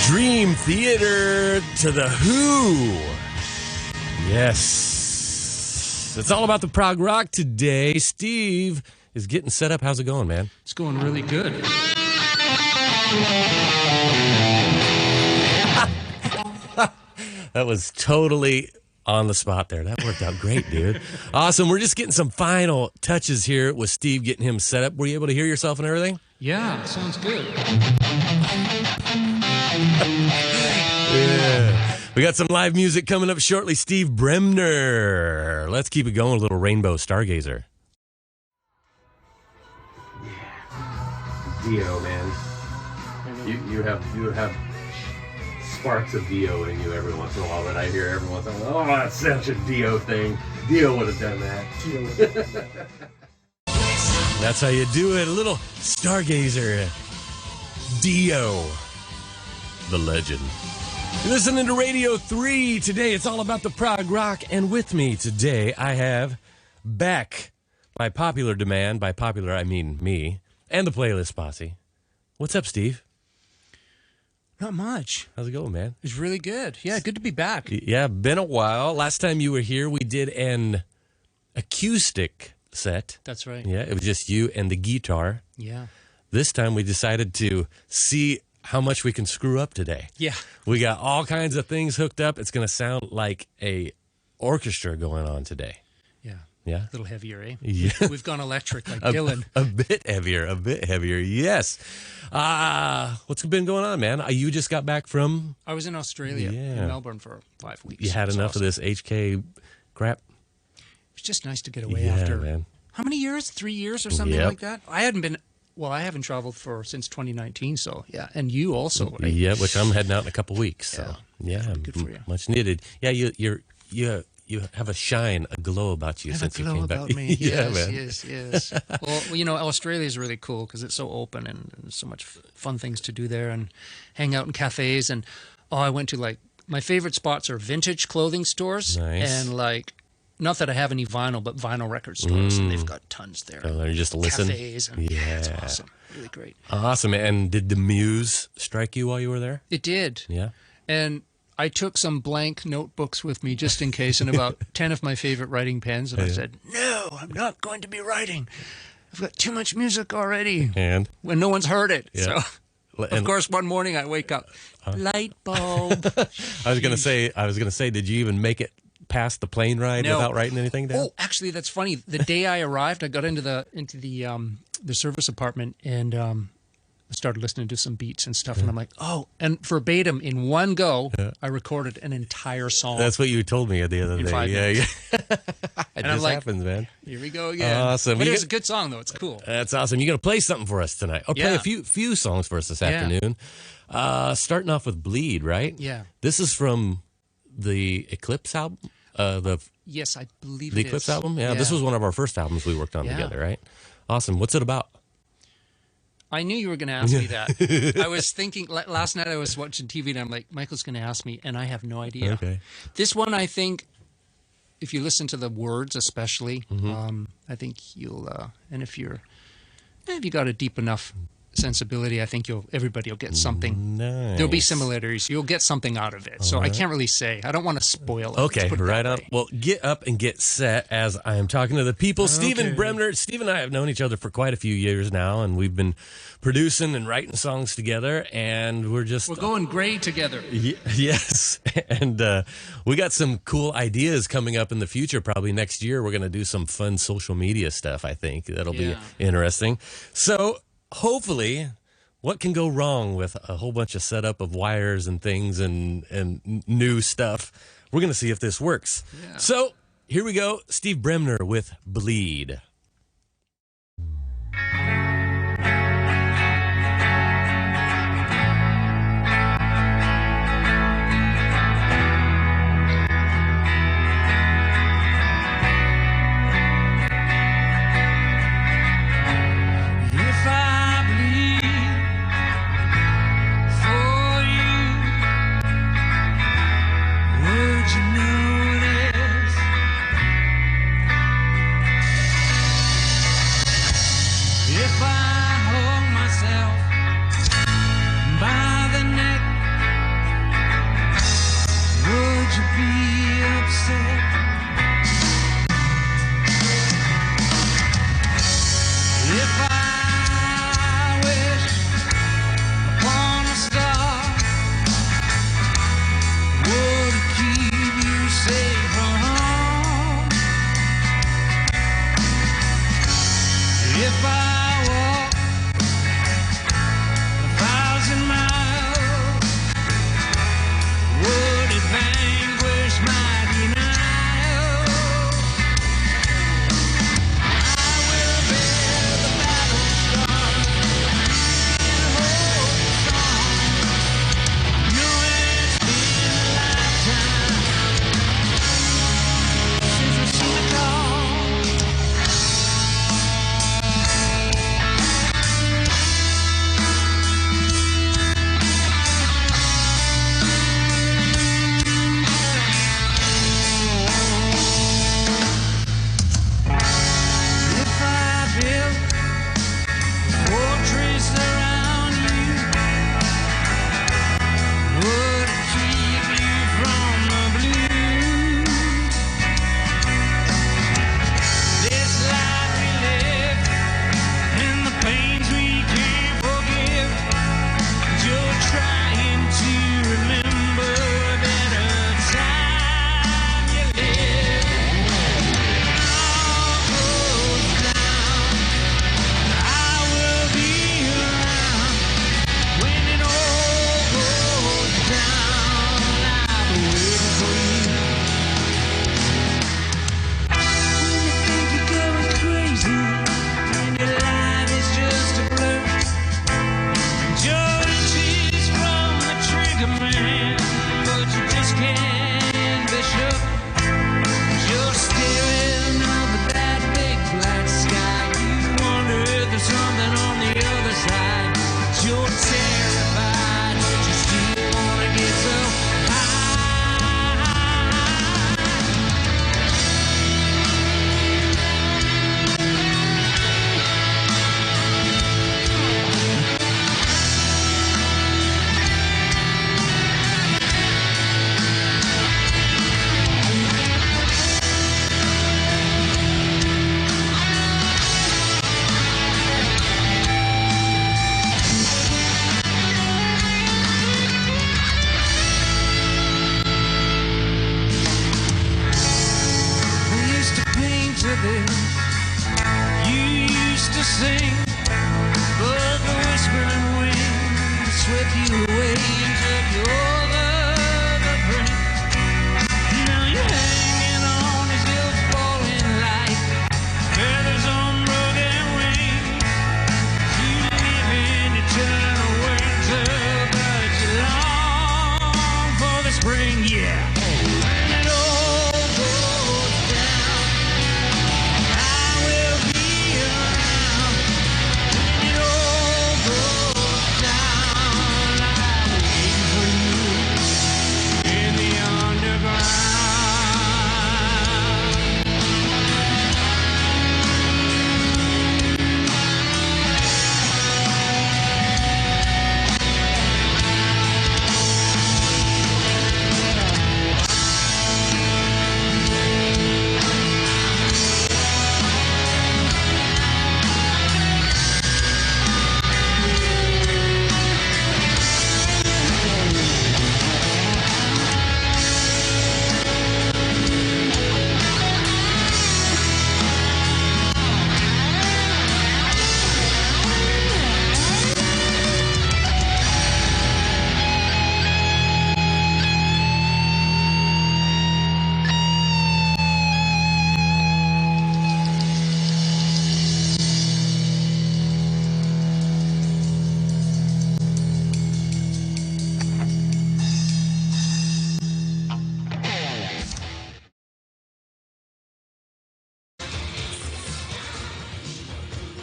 Dream Theater to the Who. Yes. It's all about the prog rock today. Steve is getting set up. How's it going, man? It's going really good. That was totally on the spot there. That worked out great, dude. Awesome. We're just getting some final touches here with Steve getting him set up. Were you able to hear yourself and everything? Yeah, sounds good. Yeah. We got some live music coming up shortly. Steve Bremner. Let's keep it going. A little Rainbow Stargazer. Yeah. Dio, man. You have sparks of Dio in you every once in a while that I hear every once in a while. Oh, that's such a Dio thing. Dio would have done that. That's how you do it. A little Stargazer. Dio. The legend. You're listening to Radio 3. Today it's all about the prog rock. And with me today I have Beck, by popular demand. By popular I mean me. And the Playlist Posse. What's up, Steve? Not much. How's it going, man? It's really good. Yeah, good to be back. Yeah, been a while. Last time you were here, we did an acoustic set. That's right. Yeah, it was just you and the guitar. Yeah. This time we decided to see how much we can screw up today. Yeah. We got all kinds of things hooked up. It's going to sound like a orchestra going on today. Yeah. Yeah. A little heavier, eh? Yeah. We've gone electric like Dylan. A bit heavier. Yes. What's been going on, man? You just got back from... I was in Australia, in Melbourne for 5 weeks. You had enough of this HK crap? It's just nice to get away after... Man. How many years? 3 years or something like that? I haven't traveled since 2019, so yeah. And you also, right? Yeah, which I'm heading out in a couple weeks. So yeah, good for you. Much needed. Yeah, you have a shine, a glow about you since you came back. About me. Yeah, yes, man. yes. Well, Australia is really cool because it's so open and there's so much fun things to do there and hang out in cafes. And I went to my favorite spots are vintage clothing stores. Nice. And not that I have any vinyl, but vinyl record stores, and they've got tons there. So you just listen. Cafes, and it's awesome. Really great. Awesome. And did the muse strike you while you were there? It did. Yeah. And I took some blank notebooks with me just in case, and about 10 of my favorite writing pens, and I said, no, I'm not going to be writing. I've got too much music already. And? When no one's heard it. Yeah. So, of course, one morning I wake up, light bulb. I was going to say, did you even make it past the plane ride without writing anything down? Oh, actually, that's funny. The day I arrived, I got into the service apartment and I started listening to some beats and stuff, and I'm like, and verbatim in one go, I recorded an entire song. That's what you told me at the other day. 5 minutes. Yeah. It and just happens, man. Here we go again. Awesome. But it was a good song, though. It's cool. That's awesome. You're going to play something for us tonight. Or play a few songs for us this afternoon. Starting off with Bleed, right? Yeah. This is from the Eclipse album? Yes, I believe the it Eclipse is. album? Yeah, this was one of our first albums we worked on together, right? Awesome. What's it about? I knew you were going to ask me that. I was thinking, last night I was watching TV and I'm like, Michael's going to ask me, and I have no idea. Okay. This one, I think, if you listen to the words especially, I think you'll, and if you got a deep enough sensibility, I think everybody will get something. Nice. There'll be similarities. You'll get something out of it. So I can't really say. I don't want to spoil it. Okay, right on. Well, get up and get set as I am talking to the people. Okay. Steven Bremner. Steve and I have known each other for quite a few years now, and we've been producing and writing songs together, and we're going great together. Yes. And we got some cool ideas coming up in the future. Probably next year we're going to do some fun social media stuff, I think. That'll be interesting. So hopefully, what can go wrong with a whole bunch of setup of wires and things and new stuff? We're going to see if this works. Yeah. So here we go. Steve Bremner with Bleed. Would you notice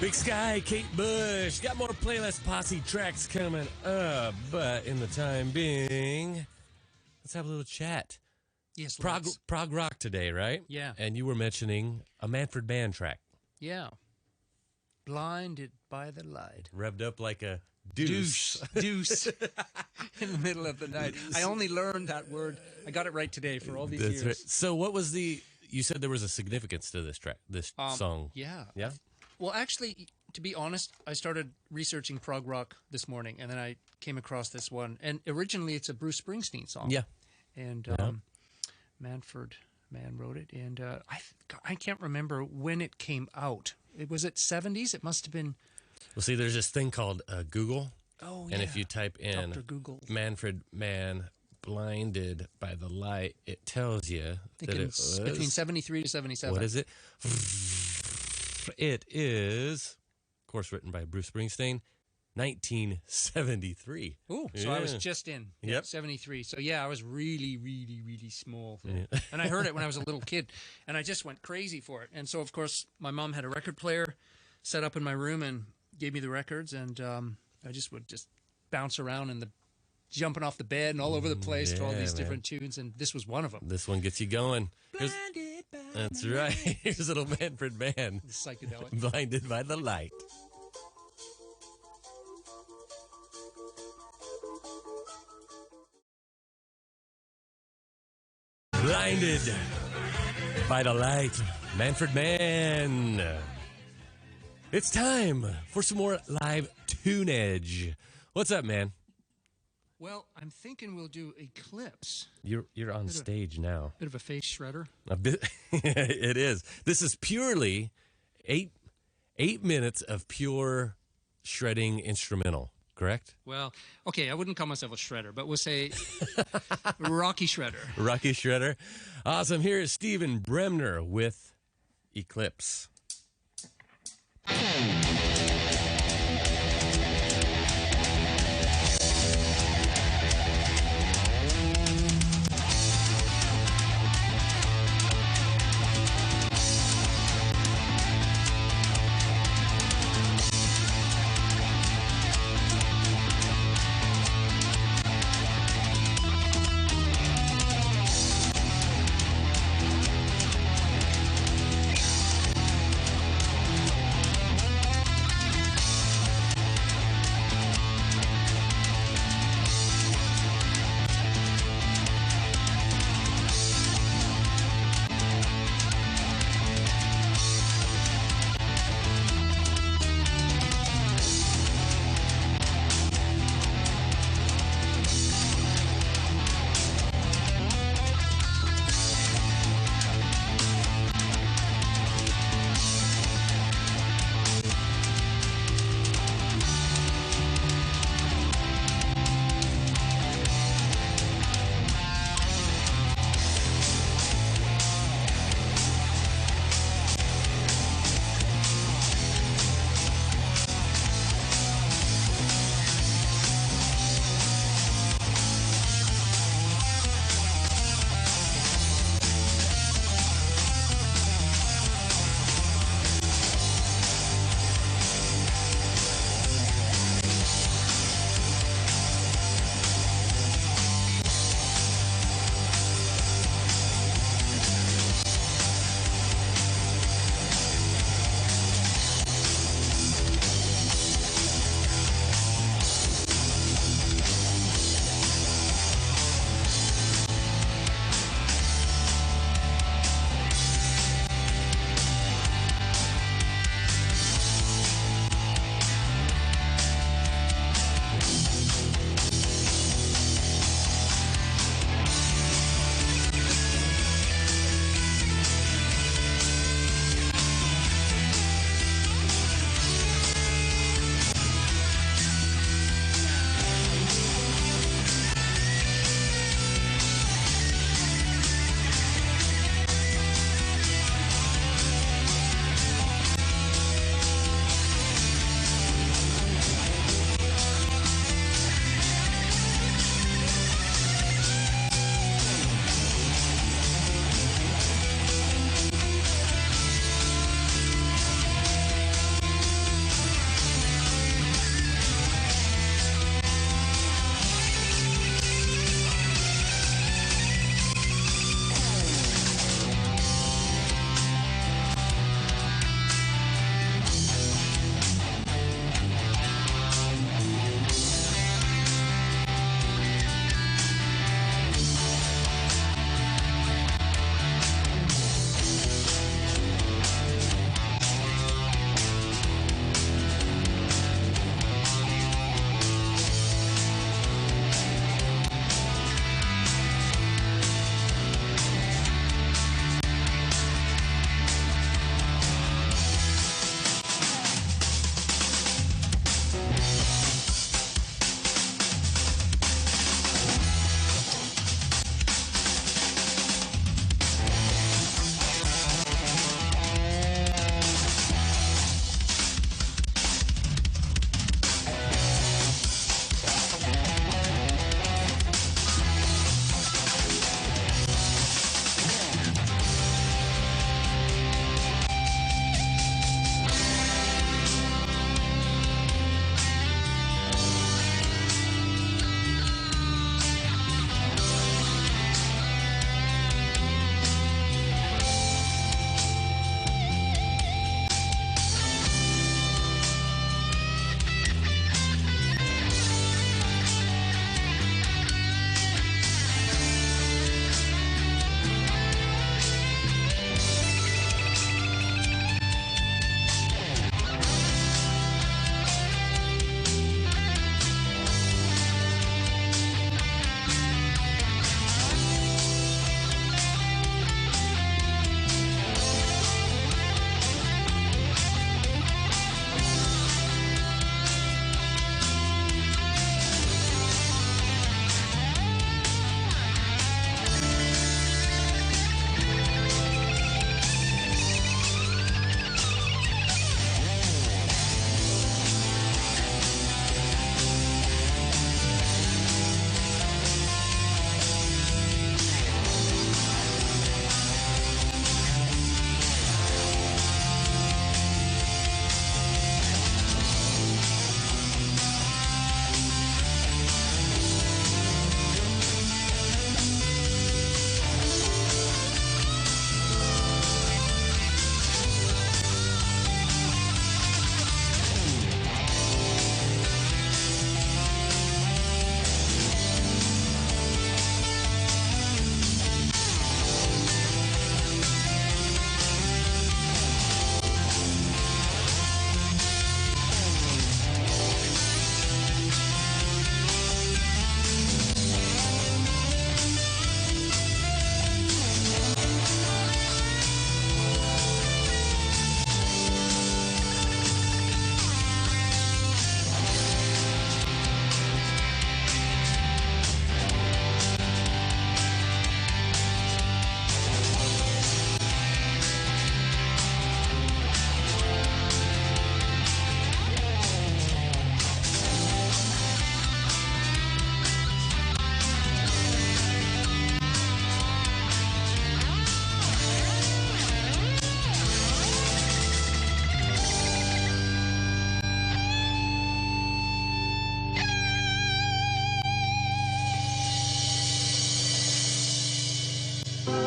Big Sky, Kate Bush. Got more playlist posse tracks coming up, but in the time being, let's have a little chat. Yes, Prog rock today, right? Yeah. And you were mentioning a Manfred Mann track. Yeah. Blinded by the light. Revved up like a deuce. Deuce. In the middle of the night. I only learned that word. I got it right today for all these years. Right. So what was you said there was a significance to this track, this song. Yeah. Yeah? Well, actually, to be honest, I started researching prog rock this morning, and then I came across this one. And originally, it's a Bruce Springsteen song. Yeah. And Manfred Mann wrote it. And I can't remember when it came out. Was it 70s? It must have been. Well, see, there's this thing called Google. Oh, yeah. And if you type in Dr. Google. Manfred Mann blinded by the light, it tells you that it was between 73 to 77. What is it? It is, of course, written by Bruce Springsteen, 1973. Ooh, so I was just in 73. So yeah, I was really, really, really small. And I heard it when I was a little kid, and I just went crazy for it. And so, of course, my mom had a record player set up in my room and gave me the records, and I just would bounce around in jumping off the bed and all over the place to all these different tunes, and this was one of them. This one gets you going. That's right. Here's little Manfred Mann. Psychedelic. Blinded by the light. Blinded by the light. Manfred Mann. It's time for some more live tunage. What's up, man? Well, I'm thinking we'll do Eclipse. You're on stage now. Bit of a face shredder. A bit. It is. This is purely 8 minutes of pure shredding instrumental, correct? Well, okay, I wouldn't call myself a shredder, but we'll say Rocky Shredder. Rocky Shredder. Awesome. Here is Steven Bremner with Eclipse.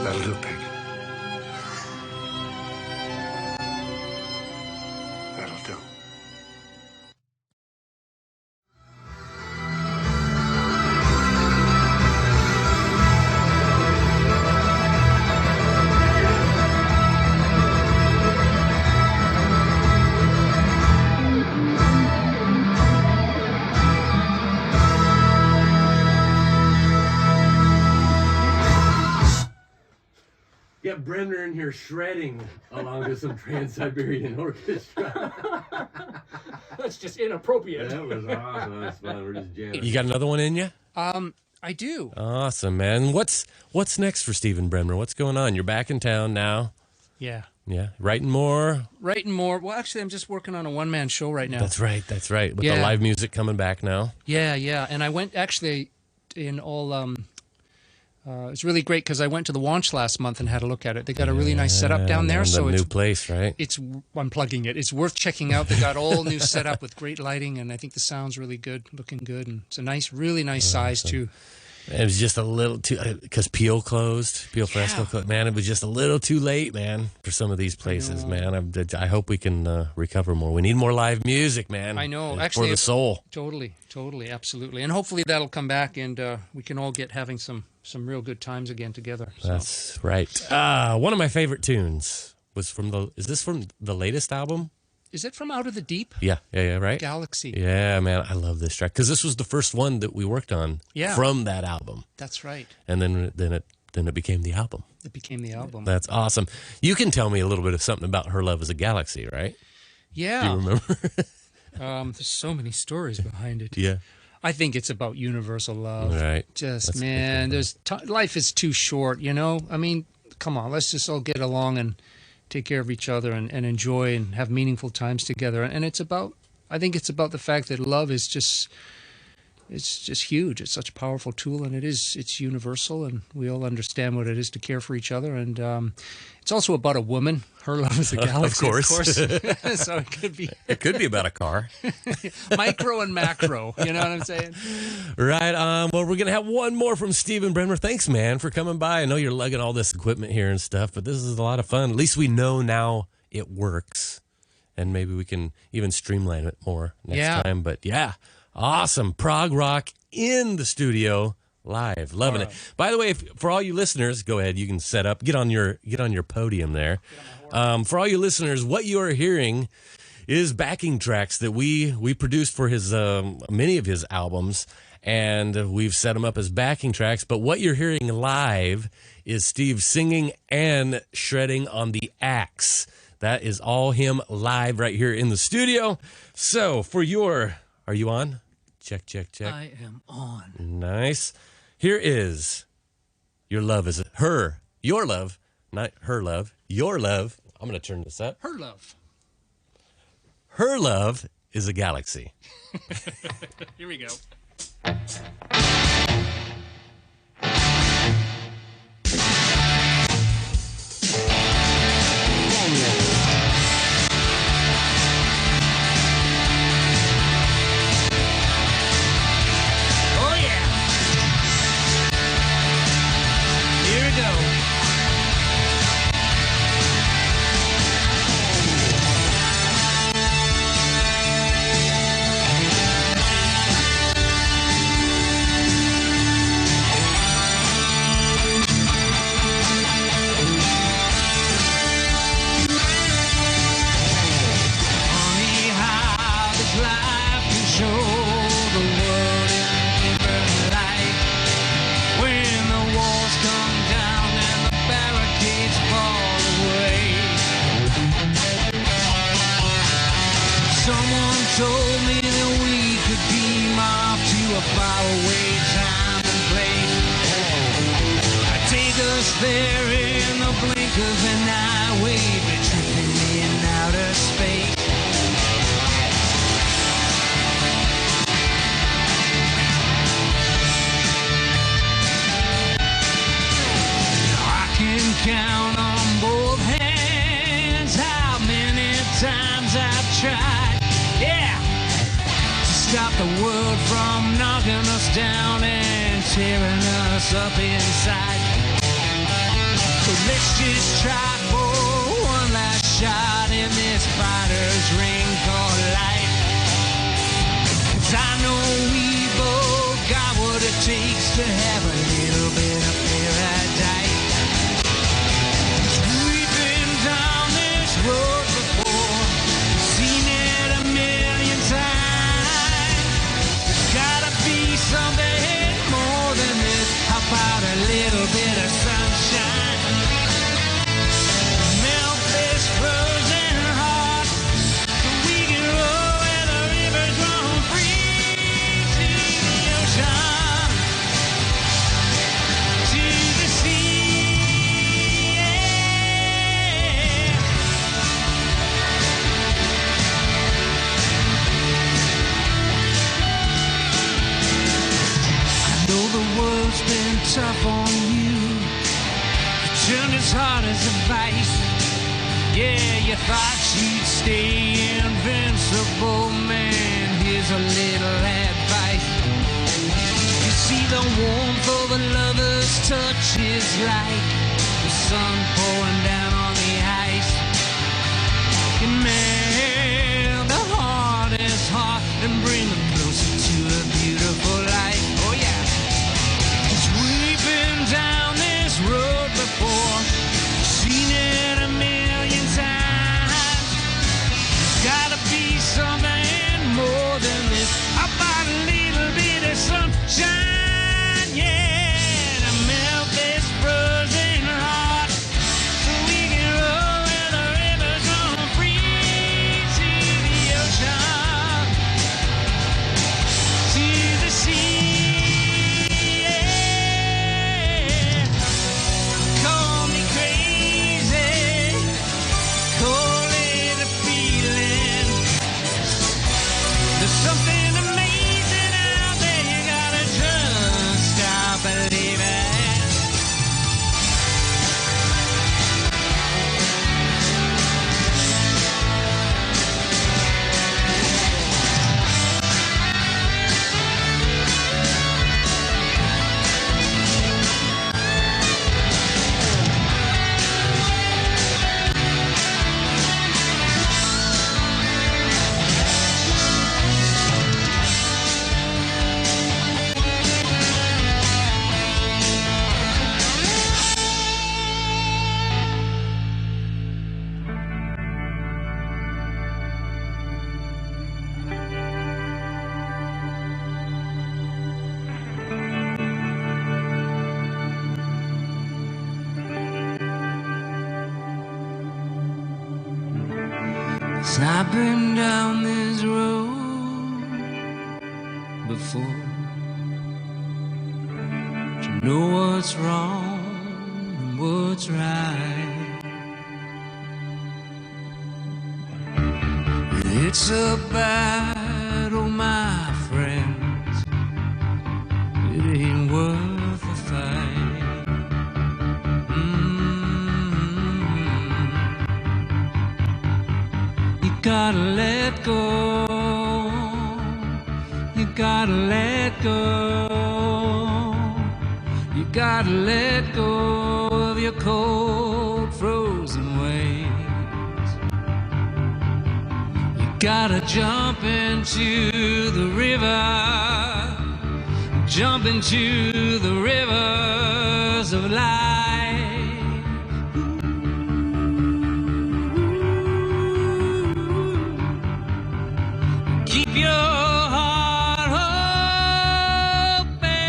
That'll do, Pig. That'll do. Get Bremner in here shredding along to some Trans-Siberian Orchestra. That's just inappropriate. That was awesome. That was fun. We're just jamming. You got another one in you? I do. Awesome, man. What's next for Steven Bremner? What's going on? You're back in town now. Yeah. Yeah, writing more. Well, actually, I'm just working on a one-man show right now. That's right. With the live music coming back now. Yeah. And I went actually in all. It's really great because I went to the Wanch last month and had a look at it. They got a really nice setup down there, so it's it's new place, right? I'm plugging it. It's worth checking out. They got all new setup with great lighting, and I think the sound's really good, looking good, and it's a really nice size too. It was just a little too because Peel Fresco closed. Man, it was just a little too late, man, for some of these places, man. I hope we can recover more. We need more live music, man. I know, for actually, the soul. Totally, absolutely, and hopefully that'll come back, and we can all get having some real good times again together. So. That's right. One of my favorite tunes was is this from the latest album? Is it from Out of the Deep? Yeah, right? Galaxy. Yeah, man, I love this track because this was the first one that we worked on from that album. That's right. And then it became the album. It became the album. That's awesome. You can tell me a little bit of something about Her Love is a Galaxy, right? Yeah. Do you remember? There's so many stories behind it. Yeah. I think it's about universal love. Right. Just, man, life is too short, you know? I mean, come on, let's just all get along and take care of each other and enjoy and have meaningful times together. And I think it's about the fact that love is just huge. It's such a powerful tool, and it's universal, and we all understand what it is to care for each other. And it's also about a woman. Her love is a galaxy, of course. So it could be. It could be about a car. Micro and macro, you know what I'm saying? Right. Well, we're going to have one more from Steven Bremner. Thanks, man, for coming by. I know you're lugging all this equipment here and stuff, but this is a lot of fun. At least we know now it works, and maybe we can even streamline it more next time. But yeah, awesome. Prog rock in the studio live. Loving it. By the way, for all you listeners, go ahead. You can set up. Get on your podium there. For all you listeners, what you are hearing is backing tracks that we produced for his many of his albums, and we've set them up as backing tracks. But what you're hearing live is Steve singing and shredding on the axe. That is all him live right here in the studio. So are you on? Check. I am on. Nice. Here is Your Love is Your Love, not Her Love. Your Love. I'm going to turn this up. Her love. Her Love is a Galaxy. Here we go. There in the blink of an eye, we've tripping in outer space. I can count on both hands how many times I've tried, to stop the world from knocking us down and tearing us up inside. So let's just try for one last shot in this fighter's ring called life. 'Cause I know we both got what it takes to have a little bit of paradise. 'Cause we've been down this road before, seen it a million times. There's gotta be something more than this. How about a little bit of sunshine? Melt this frozen heart so we can roll where the rivers run free to the ocean, to the sea. Yeah. I know the world's been tough on you. You turned as hard as a vice. Yeah, you thought you'd stay invincible, man. Here's a little advice. You see, the warmth of a lover's touch is like the sun pouring down on the ice. Can melt the hardest heart and bring them closer to a beautiful life. Oh yeah, 'cause we've been down this road before, seen it a million times. There's gotta be something more than this. How about a little bit of sunshine? Yeah, to melt this frozen heart so we can roll where the rivers run free to the ocean, to the sea. Yeah. Call me crazy, call it a feeling. There's something amazing out there. You gotta just stop believing. So I've been down this road before, to know what's wrong and what's right. It's a battle, my friends. It ain't worth a fight. You gotta let go. You gotta let go. You gotta let go of your cold, frozen ways. You gotta jump into the river. Jump into the rivers of life. Keep your heart open.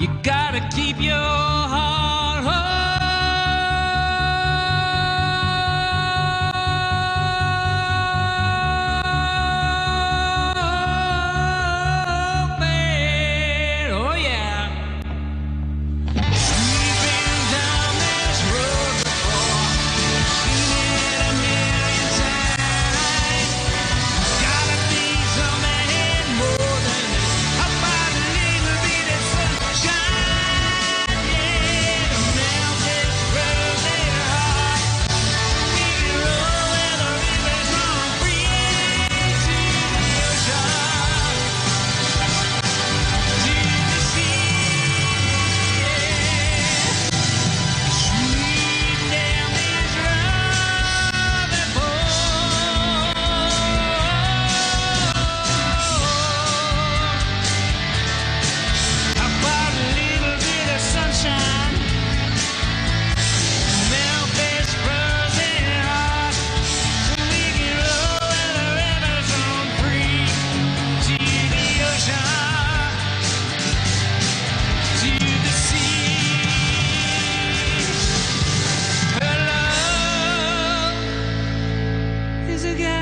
You gotta keep your heart open. Oh yeah. We've been down this road before, seen it a million times. Gotta be something more than this. How about a little bit of sunshine? Yeah. rise again.